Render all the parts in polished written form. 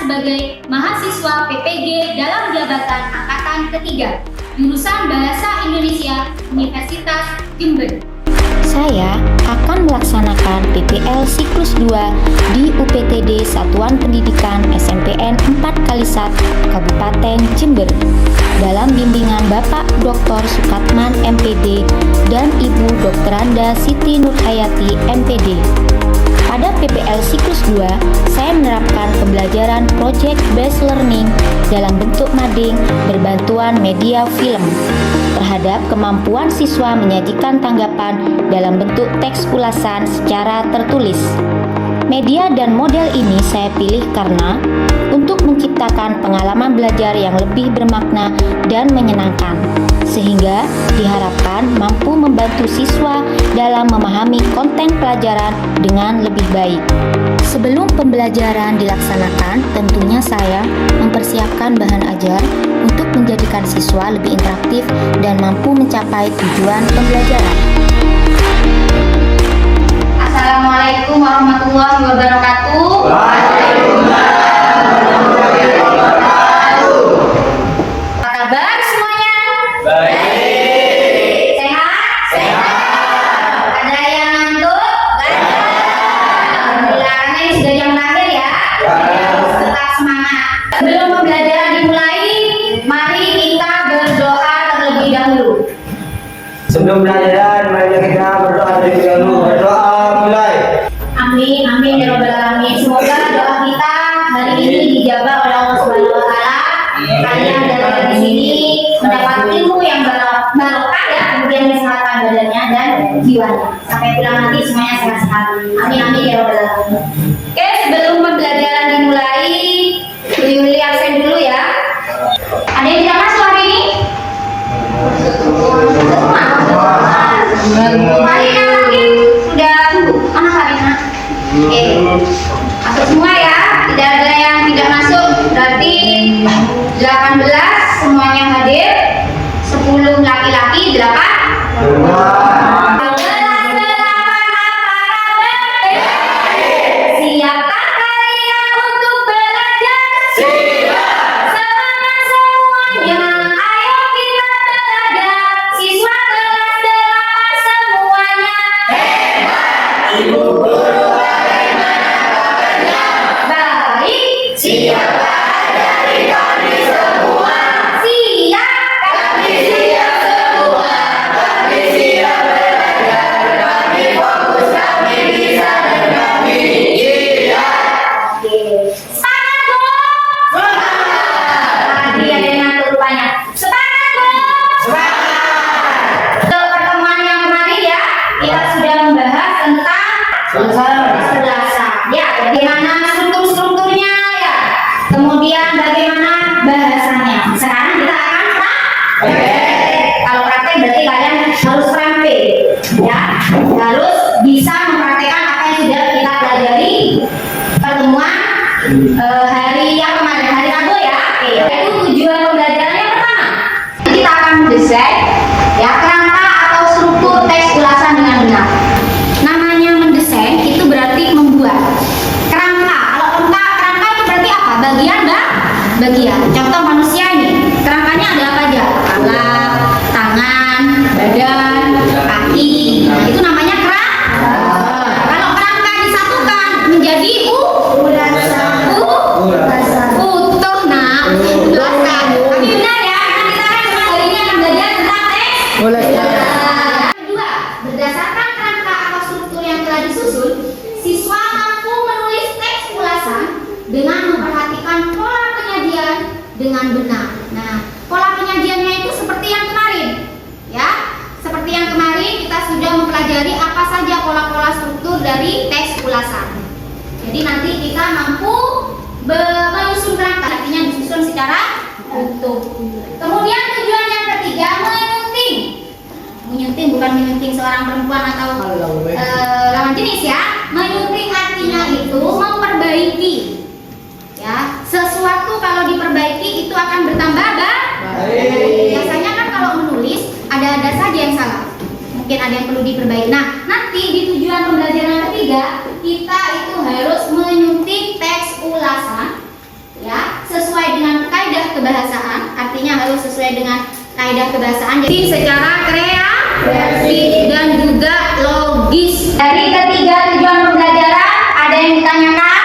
sebagai mahasiswa PPG dalam jabatan angkatan ketiga, jurusan Bahasa Indonesia Universitas Jember. Saya akan melaksanakan PPL siklus 2 di UPTD Satuan Pendidikan SMPN 4x1 Kabupaten Jember dalam bimbingan Bapak Dr. Sukatman MPD dan Ibu Dokteranda Siti Nurhayati MPD. Pada PPL siklus 2, saya menerapkan pembelajaran Project Based Learning dalam bentuk mading berbantuan media film terhadap kemampuan siswa menyajikan tanggapan dalam bentuk teks ulasan secara tertulis. Media dan model ini saya pilih karena untuk menciptakan pengalaman belajar yang lebih bermakna dan menyenangkan, sehingga diharapkan mampu membantu siswa dalam memahami konten pelajaran dengan lebih baik. Sebelum pembelajaran dilaksanakan, tentunya saya mempersiapkan bahan ajar untuk menjadikan siswa lebih interaktif dan mampu mencapai tujuan pembelajaran. Assalamualaikum warahmatullahi wabarakatuh. Waalaikumsalam warahmatullahi wabarakatuh. Apa kabar semuanya? Baik. Sehat? Sehat. Ada yang ngantuk? Alhamdulillah, karena ini sudah jam terakhir ya. Tetap semangat. Sebelum pembelajaran dimulai, mari kita berdoa terlebih dahulu. Sebelum belajar, mari kita berdoa terlebih dahulu. Berdoa mulai. Amin, amin ya rabbal alamin. Semoga doa kita hari ini dijabah oleh Allah Subhanahu wa taala. Kalian dari di sini mendapat ilmu yang barokah ya, kemudian kesehatan badannya dan jiwanya. Sampai pulang nanti semuanya sehat-sehat. Amin, amin ya rabbal alamin. Oke, sebelum pembelajaran dimulai, Bu Yuli absen dulu ya. Ada yang tidak masuk hari ini? Karina mungkin sudah mana Karina? Oke, masuk semua ya. Tidak ada yang tidak masuk. Berarti 18 semuanya hadir. 10 laki-laki, 8 Siapkah kalian untuk belajar? Siap. Semangat semuanya, ayo kita belajar. Siswa kelas 8 semuanya. Ibu guru bagaimana kabarnya? Baik. Siap dari kami semua. Siap. Kami siap semua. Kami siap belajar. Kami fokus, kami bisa dan kami iya. Oke. Semangat, Bu. Tadi ada yang ngatur rupanya. Semangat, Bu. Untuk pertemuan yang kemarin ya, kita sudah membahas tentang kesebelasan. Ya, bagaimana strukturnya ya. Kemudian bagaimana bahasanya. Sekarang kita akan praktek. Kalau praktek berarti kalian harus praktek, ya. Harus bisa mempraktekkan apa yang sudah kita pelajari pertemuan hari yang kemarin, hari Rabu ya. Oke. Itu tujuan pembelajaran yang pertama. Kita akan mendesain ya kerangka atau struktur teks ulasan dengan benar. Namanya mendesain itu berarti membuat kerangka. Kalau kerangka itu berarti apa? Bagian. Contoh manusia ini, kerangkanya ada apa aja? Kepala, tangan, badan, kaki. Nah, itu namanya kerangka. Kalau kerangka disatukan menjadi utuh. Nah, jelaskan. Tapi benar ya, kan kita kan cuma hari ini akan belajar tentang teks. Kedua, berdasarkan kerangka atau struktur yang telah disusun, siswa mampu menulis teks ulasan dengan memperhatikan pola penyajian dengan benar. Nah, pola penyajiannya itu seperti yang kemarin, ya. Seperti yang kemarin kita sudah mempelajari apa saja pola-pola struktur dari teks ulasan. Jadi nanti kita mampu menyusun kerangka, artinya disusun secara utuh. Kemudian tujuan yang ketiga, menyunting bukan menyunting seorang perempuan atau lawan jenis ya. Menyunting artinya itu memperbaiki. Ya, sesuatu kalau diperbaiki itu akan bertambah baik. Biasanya kan kalau menulis ada saja yang salah. Mungkin ada yang perlu diperbaiki. Nah, nanti di tujuan pembelajaran ketiga kita itu harus menyunting teks ulasan kebahasaan, artinya harus sesuai dengan kaidah kebahasaan. Jadi secara kreatif dan juga logis. Dari ketiga tujuan pembelajaran, ada yang ditanyakan?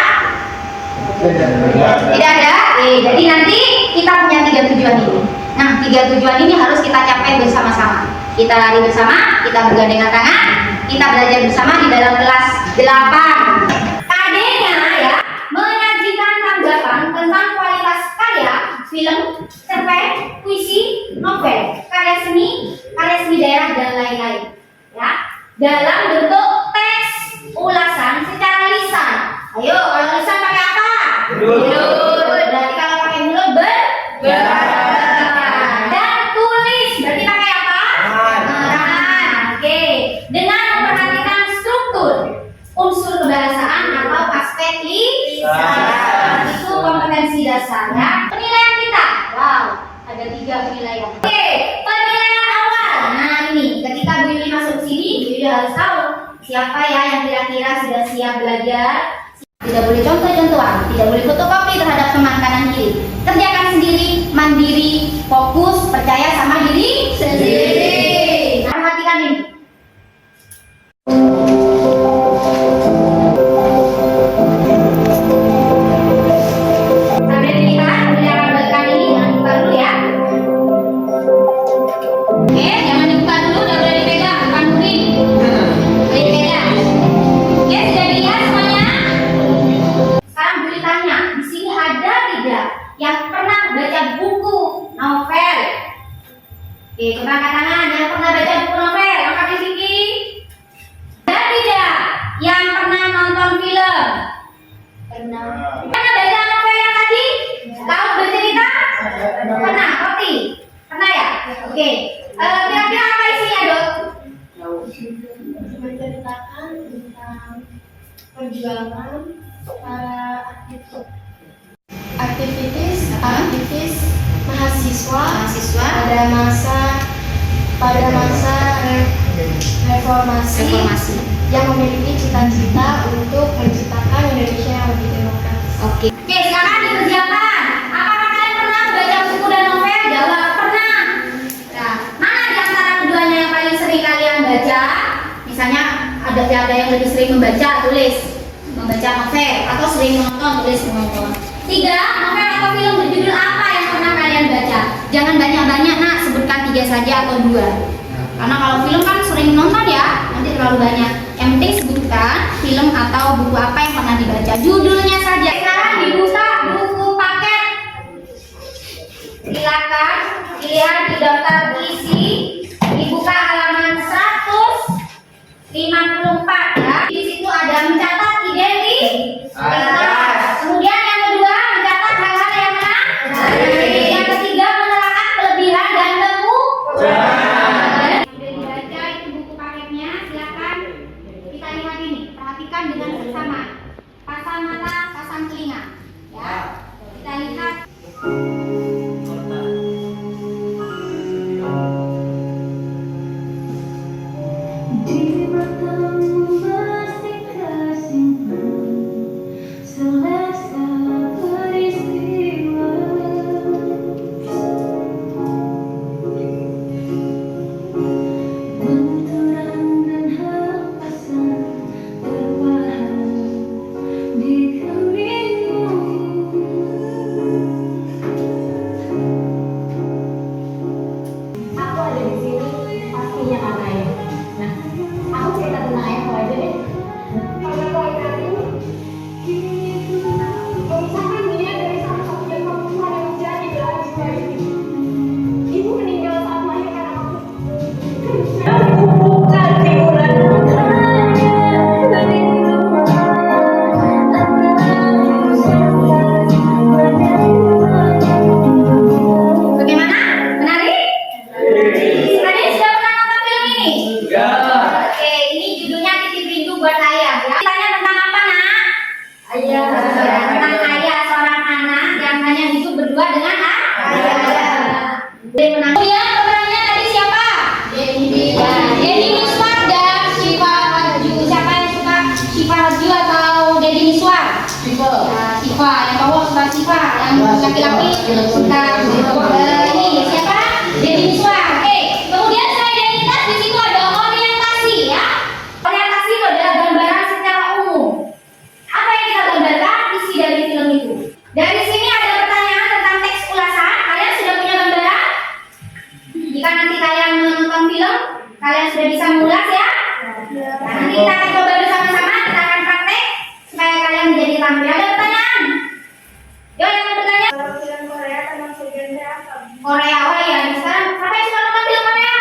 Tidak ada? Jadi nanti kita punya 3 tujuan ini. Nah, 3 tujuan ini harus kita capai bersama-sama. Kita lari bersama, kita bergandengan tangan, kita belajar bersama di dalam kelas 8. KD-nya ya, menyajikan tanggapan tentang kualitas karya, film, cerpen, puisi, novel, karya seni daerah dan lain-lain. Ya, dalam bentuk teks ulasan secara lisan. Ayo, kalau lisan pakai apa? Mulut. Berarti kalau pakai mulut dan tulis berarti pakai apa? Tangan. Oke. Dengan memperhatikan struktur unsur kebahasaan atau aspek lisan. Itu kompetensi dasar ya. Penilaian kita. Wow, ada 3 penilaian. Oke, penilaian awal. Nah, ini ketika Bu Yuli masuk sini, Bu Yuli harus tahu siapa ya yang kira-kira sudah siap belajar. Tidak boleh contoh-contohan, tidak boleh fotokopi terhadap teman kanan kiri. Kerjakan sendiri, mandiri, fokus, percaya sama diri sendiri. Perhatikan ini. Sambil dilihat, penjelasan belakang ini jangan dibuka dulu ya. Oke, jangan dibuka dulu, udah boleh dipegang, bukan kuning. Boleh dipegang. Oke, sudah dilihat semuanya? Sekarang boleh tanya, di sini ada tidak yang pernah baca buku novel? Oke, coba angkat tangan yang pernah baca buku novel, angkat di sini. Ada tidak yang pernah nonton film? Pernah. Pernah baca novel yang tadi? Tahu bercerita? Pernah, Roti? Pernah ya? Oke. Kira-kira apa isinya, Dok? Menceritakan tentang perjuangan para aktivis mahasiswa pada masa reformasi yang memiliki cita-cita untuk menciptakan Indonesia yang lebih demokratis. Oke, sekarang dikerjakan. Apakah kalian pernah baca buku dan novel? Jawab pernah. Nah, mana di antara keduanya yang paling sering kalian baca? Misalnya ada yang lebih sering membaca, tulis membaca novel, atau sering menonton, tulis menonton. 3, novel atau film berjudul apa yang pernah kalian baca? Jangan banyak-banyak, nak, sebutkan 3 saja atau 2. Karena kalau film kan sering nonton ya, nanti terlalu banyak. Yang penting sebutkan film atau buku apa yang pernah dibaca, judulnya saja. Sekarang dibuka buku paket. Silakan dilihat di daftar isi, dibuka halaman 154 ya. Di situ ada mencatat identitas. Kemudian yang kedua mencatat hal-hal yang mana? Yang ketiga menerangkan kelebihan dan kekurangan. Sudah dibaca itu buku paketnya, silakan kita lihat ini. Perhatikan dengan bersama. Pasang mata, pasang telinga. Ya, kita lihat. laki-laki suka ini siapa? Jadi Miswa. Oke. Kemudian selain identitas di situ ada orientasi ya. Orientasi itu adalah gambaran secara umum. Apa yang kita gambarkan isi dari film itu. Dari sini ada pertanyaan tentang teks ulasan. Kalian sudah punya gambaran? Jika nanti kalian menonton film, kalian sudah bisa mengulas ya. Nah, nanti kita akan coba bersama-sama, kita akan praktek supaya kalian menjadi terampil. Ada pertanyaan? Yo, yang mau bertanya? Film Korea termasuk genre apa? Korea, oh iya, sekarang siapa yang suka nonton film Korea?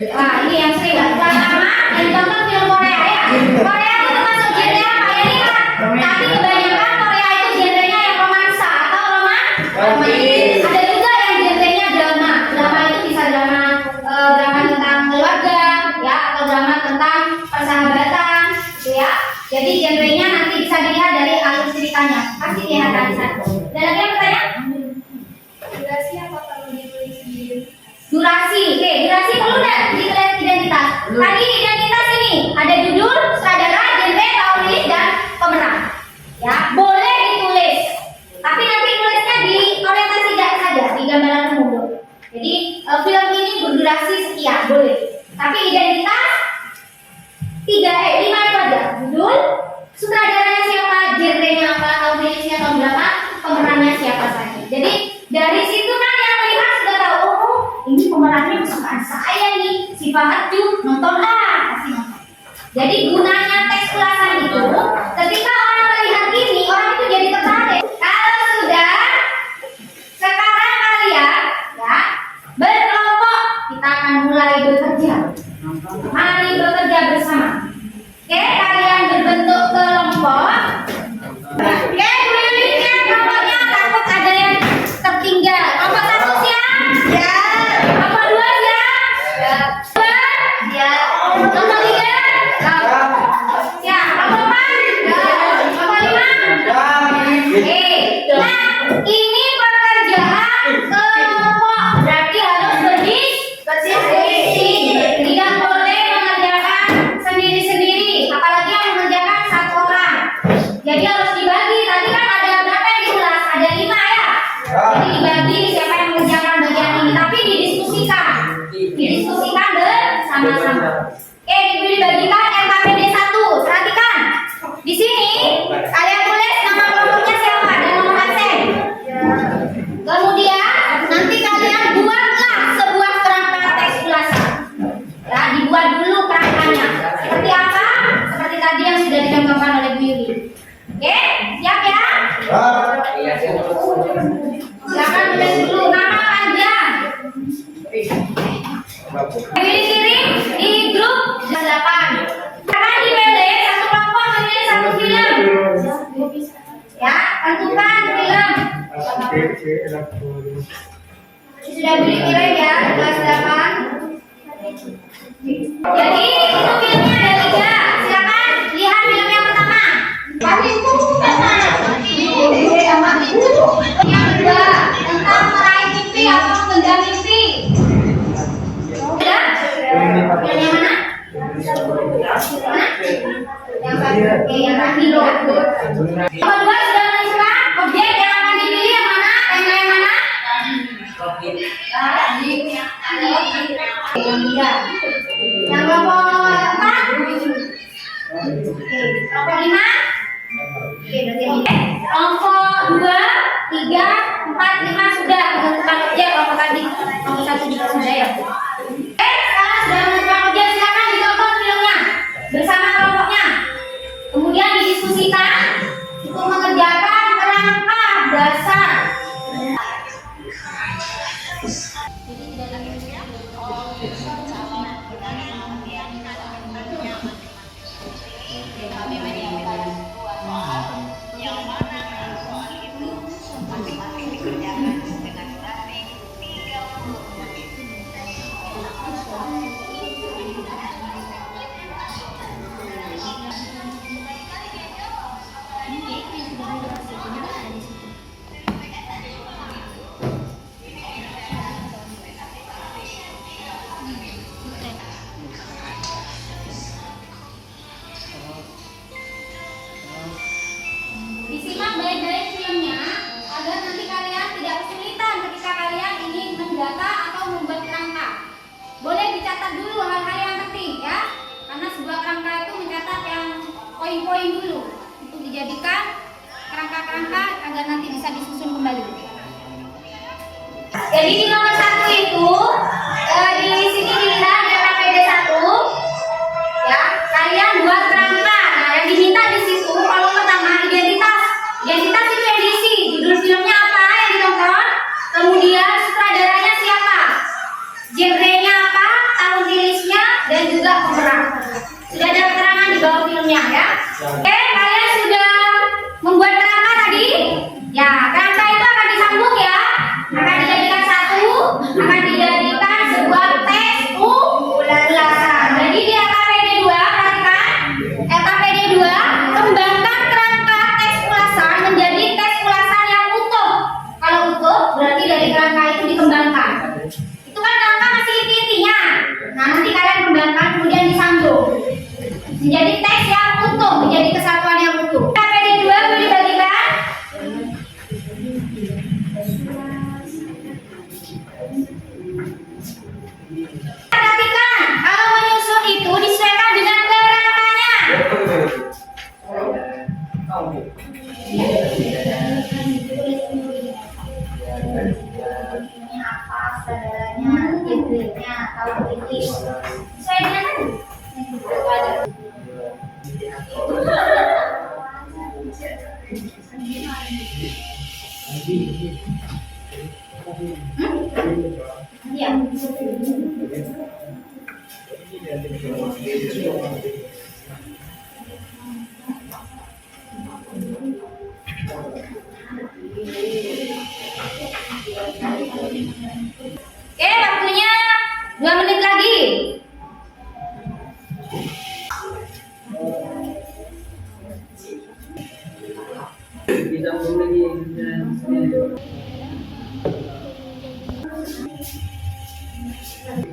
Wah, ini yang sering pertama yang nonton film Korea ya. Korea itu termasuk genre apa ya nih Kak? Tapi kebanyakan Korea itu genrenya yang romansa atau romantis. Ada juga yang genrenya drama. Drama itu bisa drama tentang keluarga ya, atau drama tentang persahabatan gitu ya. Jadi genrenya nanti bisa dilihat dari alur ceritanya. Pasti kelihatan di sana. Dan lagi yang bertanya? Durasi apa perlu ditulis di Durasi, oke, durasi perlu nggak ditulis identitas? Tadi identitas ini ada judul, sutradara, genre, tahun rilis dan pemeran. Ya, boleh ditulis. Tapi nanti tulisnya di orientasi saja, di gambaran umum. Jadi film ini berdurasi sekian, boleh. Tapi identitas 5 itu aja. Judul, sutradaranya siapa, genrenya apa, tahun rilisnya tahun berapa, pemerannya siapa saja. Jadi dari situ kan yang melihat sudah tahu, oh ini pemerannya kesukaan saya nih, si Fahadu, nonton pasti nonton. Jadi gunanya teks ulasan itu, ketika orang melihat ini, orang itu jadi tertarik. Kalau sudah, sekarang kalian ya berkelompok, kita akan mulai bekerja. Mari bekerja bersama. Oke, kalian berbentuk kelompok. Oke, miliknya kelompoknya takut ada yang tertinggal. Kelompok 1 siap? Ya. Kelompok 2 siap? Ya. 2? Ya. Kelompok 3? Siap. Siap. Kelompok 4? Ya. Kelompok 5? Ya. Oke. Nah, ini pekerjaan kelompok. Berarti harus berdiskusi. Tidak boleh mengerjakan sendiri-sendiri, apalagi yang mengerjakan 1 orang. Jadi harus dibagi. Tadi kan ada berapa yang diulas? Ada 5 ya. Jadi dibagi siapa yang mengerjakan bagian ini, tapi didiskusikan. Didiskusikan bersama-sama. Oke, dibagikan RKPD 1. Perhatikan. Di sini kalian tulis nama kelompoknya siapa dan nomor absen. Kemudian nanti kalian buatlah sebuah kerangka teks ulasan. Ya, dibuat dulu kerangkanya. Seperti apa? Seperti tadi yang sudah dicontohkan oleh Bu Yuli. Oke, siap ya? Silakan tulis dulu nama panjang. Kirim di grup 8. Karena dipilih satu kelompok memilih 1 film. Ya, tentukan film. Sudah beli kirim ya, kelas 8. Jadi itu filmnya ada 3. Silakan lihat film yang pertama. Yang kedua tentang meraih mimpi atau menggenggam mimpi. Sudah? Yang mana? Yang satu. Oke, yang tadi loh. Yang kedua sudah menentukan objek yang akan dipilih yang mana? Yang mana? Yang 3. Yang kelompok 4. Oke, kelompok 5. Oke, berarti ini. Kelompok 2, 3, 4, 5 sudah menentukan objek. Kelompok tadi, kelompok 1 juga sudah ya. Oke, sekarang sudah menentukan objek, silakan ditonton filmnya bersama kelompoknya. Kemudian didiskusikan untuk mengerjakan kerangka dasar. poin dulu untuk dijadikan kerangka-kerangka agar nanti bisa disusun kembali. Jadi di nomor 1 itu di sini dilihat di KPD 1 ya, kalian buat kerangka. Nah, yang diminta di situ kalau pertama identitas itu edisi, judul filmnya apa yang ditonton, kemudian sutradaranya siapa, genre-nya apa, tahun rilisnya, dan juga pemeran. Sudah ada keterangan di bawah filmnya ya. Oke, kalian sudah membuat kerangka tadi? Ya, kerangka itu akan disambung ya. Akan dijadikan satu, akan dijadikan sebuah teks ulasan. Jadi di LKPD 2, perhatikan, LKPD 2 kembangkan kerangka teks ulasan menjadi teks ulasan yang utuh. Kalau utuh berarti dari kerangka itu dikembangkan. Itu kan kerangka masih inti-intinya. Nah, nanti kalian kembangkan kemudian disambung menjadi teks yang utuh, menjadi kesatuan yang utuh. KPD 2 boleh dibagikan? Perhatikan, kalau menyusun itu disesuaikan dengan kerangkanya. Ini apa, saudaranya, genrenya, tahun rilis. Sesuai dengan iya. Oke, waktunya 2 menit lagi.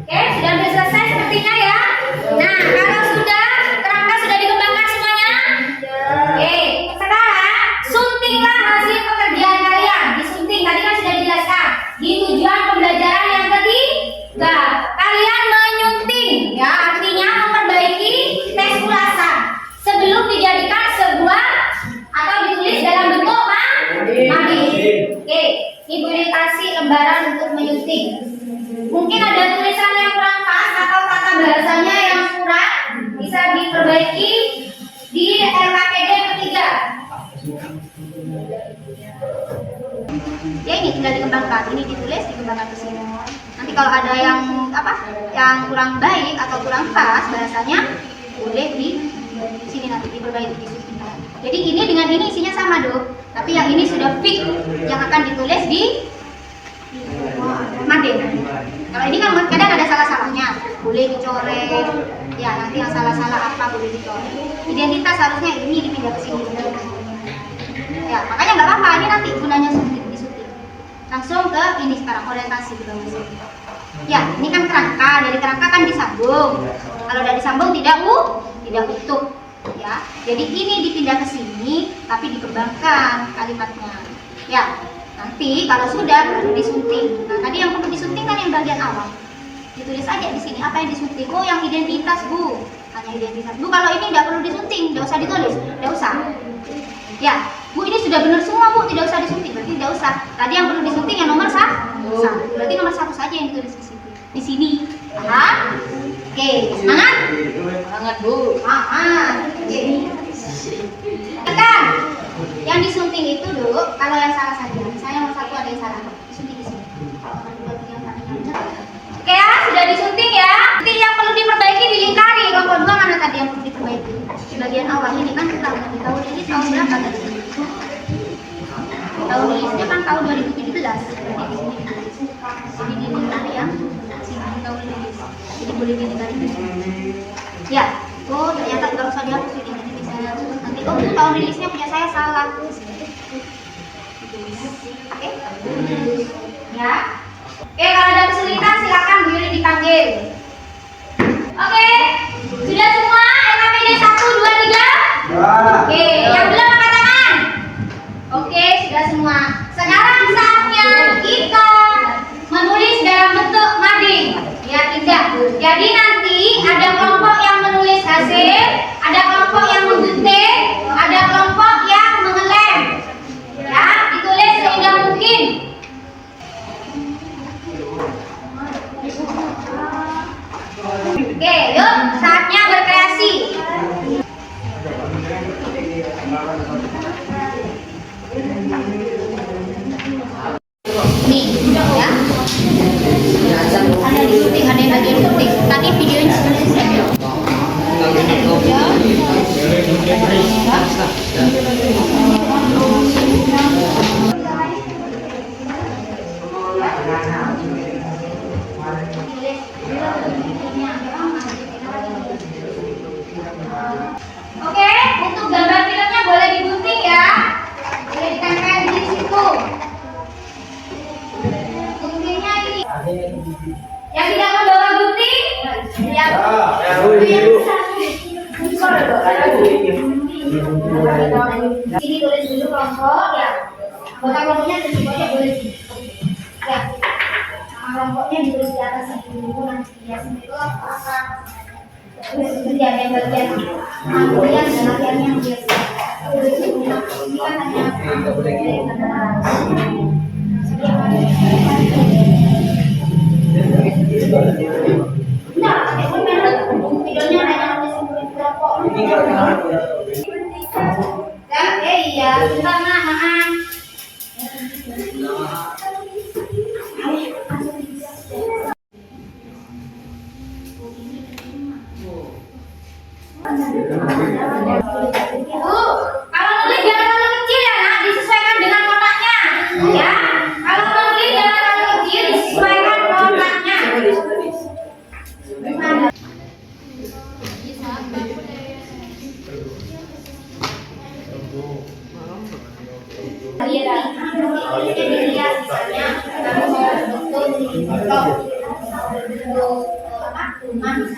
Oke, sudah selesai sepertinya ya. Nah, kalau sudah kerangka sudah dikembangkan semuanya. Oke, sekarang suntinglah hasil pekerjaan kalian. Disunting tadi kan sudah dijelaskan. Di tujuan pembelajaran yang ketiga, kalian menyunting ya, artinya memperbaiki teks ulasan sebelum dijadikan sebuah atau ditulis dalam bentuk mading. Oke, Ibu kasih lembaran untuk menyunting. Mungkin ada tulisan yang kurang pas atau kata bahasanya yang kurang, bisa diperbaiki di LKPD ketiga. Ya, ini tinggal dikembangkan, ini ditulis, dikembangkan ke sini. Nanti kalau ada yang yang kurang baik atau kurang pas bahasanya, boleh di sini nanti diperbaiki, disusun. Jadi ini dengan ini isinya sama dong, tapi yang ini sudah fix yang akan ditulis di mading. Kalau ini kan kadang ada salah-salahnya, boleh dicoret. Ya, nanti yang salah-salah apa boleh dicoret. Identitas harusnya ini dipindah ke sini. Ya, makanya nggak apa-apa, ini nanti gunanya disuting. Langsung ke ini sekarang, orientasi di bawah sini. Ya, ini kan kerangka, dari kerangka kan disambung. Kalau udah disambung tidak utuh. Ya, jadi ini dipindah ke sini, tapi dikembangkan kalimatnya. Ya, nanti kalau sudah baru disunting. Nah, tadi yang perlu disunting kan yang bagian awal. Ditulis aja di sini apa yang disunting. Oh, yang identitas, Bu. Hanya identitas. Bu, kalau ini tidak perlu disunting, tidak usah ditulis, tidak usah. Ya, Bu, ini sudah benar semua, Bu, tidak usah disunting. Berarti tidak usah. Tadi yang perlu disunting yang nomor 1. Berarti nomor 1 saja yang ditulis di situ. Di sini. Paham? Oke, semangat? Semangat, Bu. Oke. Tekan. Yang disunting itu dulu, kalau yang salah saja. Misalnya nomor 1 ada yang salah, disunting di sini. Oke ya, sudah disunting ya. Nanti yang perlu diperbaiki dilingkari. Kelompok 2 mana tadi yang perlu diperbaiki? Di bagian awal ini kan kita tahun ini tahun berapa tadi? Tahun rilisnya kan tahun 2017. Jadi dilingkari ya. Sini tahun rilis. Jadi boleh dilingkari. Ya. Oh, ternyata nggak usah dihapus ini. Jadi bisa nanti itu tahun rilisnya punya saya salah. Oke. Ya. Oke, kalau ada kesulitan silakan Bu Yuli dipanggil. Oke, sudah semua LKPD 1, 2, 3? Oke, yang belum angkat tangan. Oke, sudah semua. Sekarang saatnya kita menulis dalam bentuk mading. Ya, tidak. Jadi nanti ada kelompok yang menulis hasil, ada kelompok yang menggunting, Ini ya. Ada di gunting, ada yang bagian gunting. Tadi videonya sebenarnya Oke, untuk gambar filmnya boleh digunting ya. Boleh ditempel di situ. Guntingnya ini. Yang tidak membawa gunting, yang sini tulis dulu kelompok ya. Anggota kelompoknya tulis aja boleh sini. Ya. Nama kelompoknya ditulis di atas dulu nanti biasa itu apa? Terus kemudian yang bagian kemudian dan bagian yang biasa. Ini kan hanya videonya hanya nulis kelompok. Ya, iya, sebentar maaf. Kalau nulis jangan terlalu kecil ya, Nak. Disesuaikan dengan kotaknya. Ya. Kalau nulis jangan terlalu kecil, disesuaikan kotaknya.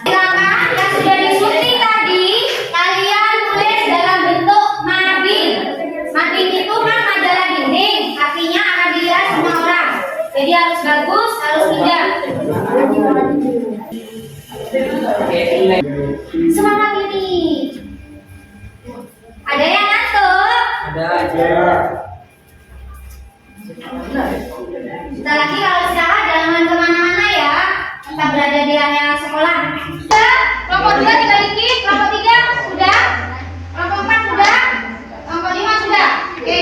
Silakan yang sudah disunting tadi kalian tulis dalam bentuk mading. Mading itu kan majalah dinding, artinya akan dilihat semua orang. Jadi harus bagus, harus indah. Semangat ini. Ada yang ngantuk? Ada aja. Sebentar lagi kalau istirahat jangan kemana-mana ya. Tetap berada di area sekolah. Sudah? Kelompok 2 tinggal dikit. Kelompok 3 sudah? Kelompok 4 sudah? Kelompok 5 sudah? Oke.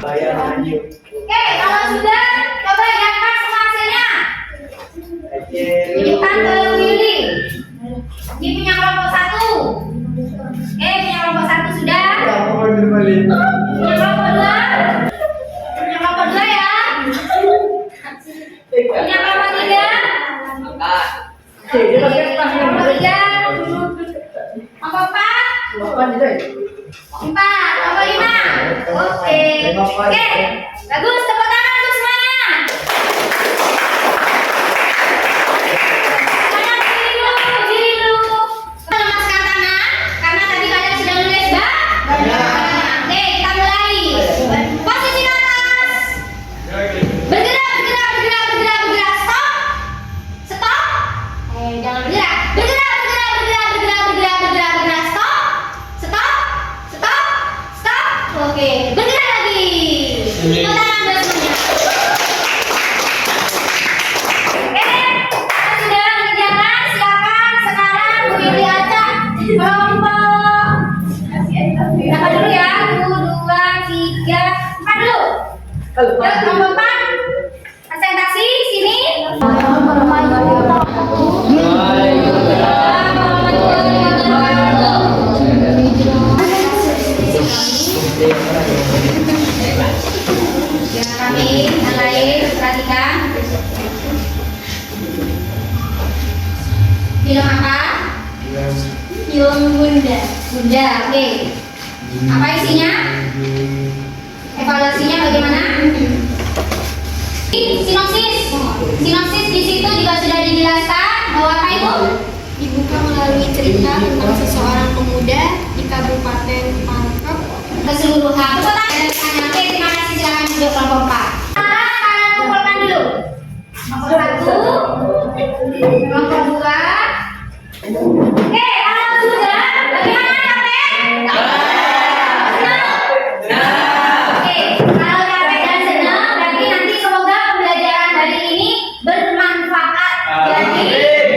Oke, kalau sudah, coba lihatkan semua hasilnya. Tunjukkan ke Willy. Ini punya kelompok 1. Punya kelompok 1 sudah? Punya kelompok 2? Punya kelompok 2 ya? Punya kelompok 3? Kelompok 3? Kelompok 4? 4? Kelompok 5? Oke. Oke, bagus, tepuk tangan untuk semuanya. Semuanya berdiri dulu. Lemaskan tangan, karena tadi kalian sudah nulis Oke, kita mulai. Posisi ke atas. Bergerak. Stop. Stop. Jangan bergerak. Bergerak. Stop. Oke, bergerak lagi. Tepuk tangan buat semuanya. Oke, kita sudah mengerjakan. Silakan sekarang memilih acak kelompok. Berapa dulu ya? 1, 2, 3, 4 dulu. Yuk, kelompok 4. Presentasi sini. Jangan kami yang lain perhatikan. Film apa? Film Bunda. Bunda, oke. Apa isinya? Evaluasinya bagaimana? Sinopsis di situ juga sudah dijelaskan bahwa apa itu? Dibuka melalui cerita tentang seseorang pemuda di Kabupaten Pangkep. Keseluruhan. Oke, terima kasih. Silakan duduk kelompok 4. Sekarang kalian kumpulkan dulu. Kelompok 1, kelompok 2. Oke, kalau sudah, bagaimana capek? Oke, kalau capek dan senang, berarti nanti semoga pembelajaran hari ini bermanfaat. Jadi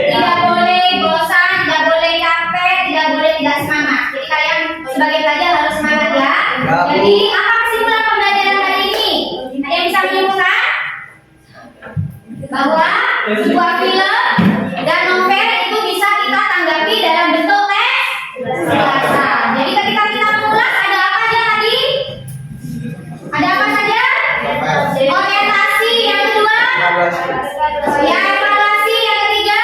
tidak boleh bosan, tidak boleh capek, tidak boleh tidak semangat. Jadi kalian sebagai pelajar harus semangat ya. Jadi apa kesimpulan pembelajaran hari ini? Ada yang bisa sebuah film dan novel itu bisa kita tanggapi dalam bentuk tes bahasa. Jadi ketika kita mengulas ada apa aja tadi? Ada apa saja? Orientasi, yang kedua ya evaluasi, yang ketiga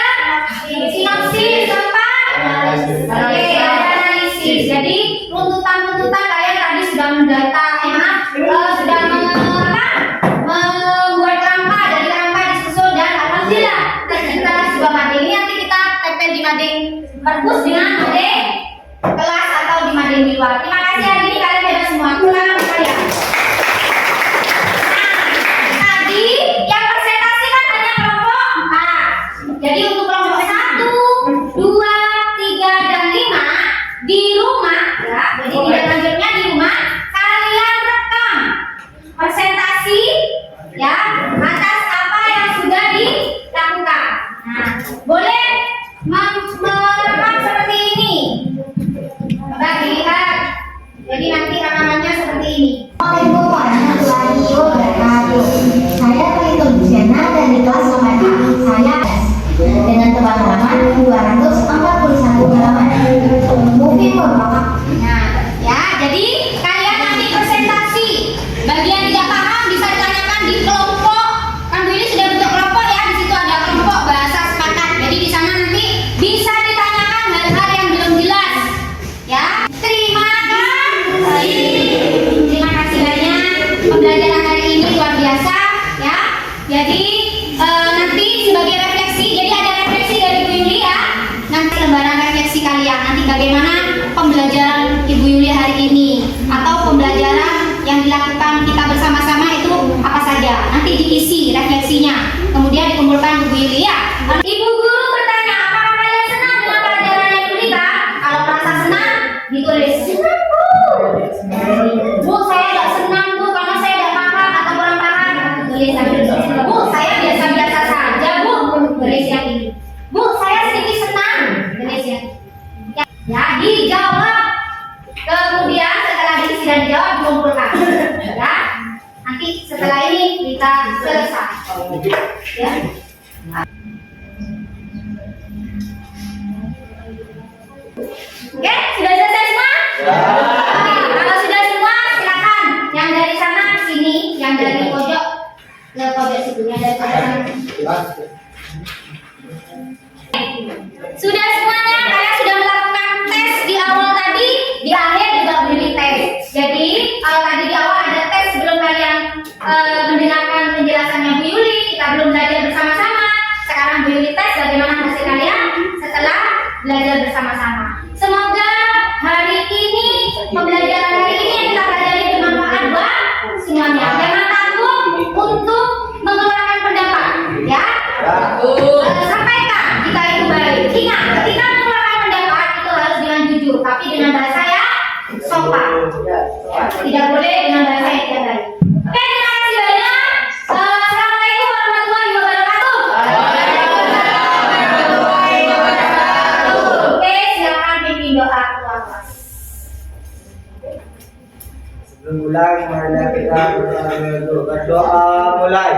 sinopsis, keempat oke ada analisis. Jadi runtutan kalian tadi sudah mendata sudah membuat kerangka, dari kerangka disusun dan alhamdulillah kita sudah mading. Ini nanti kita tempel di mading perpus dengan mading kelas atau di mading di luar. Terima kasih, hari ini kalian hebat semua. Pulang kalian. Tadi yang presentasi kan hanya kelompok 4. Jadi untuk kelompok 1, 2, 3, dan 5 di rumah ya. Jadi tidak lanjutnya di rumah kalian rekam presentasi ya atas apa yang sudah dilakukan. Nah, boleh merekam seperti ini. Coba dilihat. Jadi nanti rekamannya seperti ini. Assalamualaikum warahmatullahi wabarakatuh. Saya Pelito Luciana dari kelas nomor 6. Saya dengan tebal halaman 241 halaman. Mungkin merupakan Nah, ya, jadi kalian nanti presentasi. Bagi yang tidak paham bisa ditanyakan di kelompok. Kan Bu ini sudah bentuk kelompok ya. Di situ ada kelompok bahasa sepakat. Jadi di sana nanti bisa ditanyakan hal-hal yang belum jelas. Ya, terima kasih. Terima kasih banyak. Pembelajaran hari ini luar biasa ya. Jadi nanti sebagai refleksi, jadi ada refleksi dari Bu Yuli ya. Nanti lembaran refleksi kalian nanti bagaimana pembelajaran Ibu Yuli hari ini atau pembelajaran yang dilakukan kita bersama-sama itu apa saja. Nanti diisi refleksinya. Kemudian dikumpulkan Bu Yuli ya. Ibu guru bertanya, apakah kalian senang dengan pelajaran yang diberikan? Kalau merasa senang, ditulis senang Bu. Bu, saya tidak senang Bu karena saya tidak paham atau kurang paham. Tulis Bu, saya biasa-biasa saja Bu. Tulis yang ini. Bu, saya sedikit senang. Tulis yang ini. Ya, dijawab. Kemudian setelah diisi dan dijawab dikumpulkan. Ya. Nanti setelah ini kita selesai. Ya. Oke, sudah selesai semua? Oke, kalau sudah semua silakan. Yang dari sana ke sini, yang dari pojok ke pojok situ, yang dari pojok sana. Sudah semuanya, kalian sudah melakukan tes di awal tadi, di akhir juga beri tes. Jadi kalau tadi di awal ada tes sebelum kalian mendengarkan penjelasannya Bu Yuli, kita belum belajar bersama-sama. Sekarang Bu Yuli tes bagaimana hasil kalian setelah belajar bersama-sama. Semoga hari ini, pembelajaran hari ini yang kita pelajari bermanfaat buat semuanya. Jangan takut untuk mengeluarkan pendapat, ya. Sampaikan jika itu baik. Ingat, ketika mengeluarkan pendapat itu harus dengan jujur, tapi dengan bahasa yang sopan. Tidak boleh dengan bahasa yang tidak baik. Oke, terima kasih banyak. Assalamualaikum warahmatullahi wabarakatuh. Oke, silakan pimpin doa keluar kelas. Sebelum mulai, marilah kita berdoa mulai.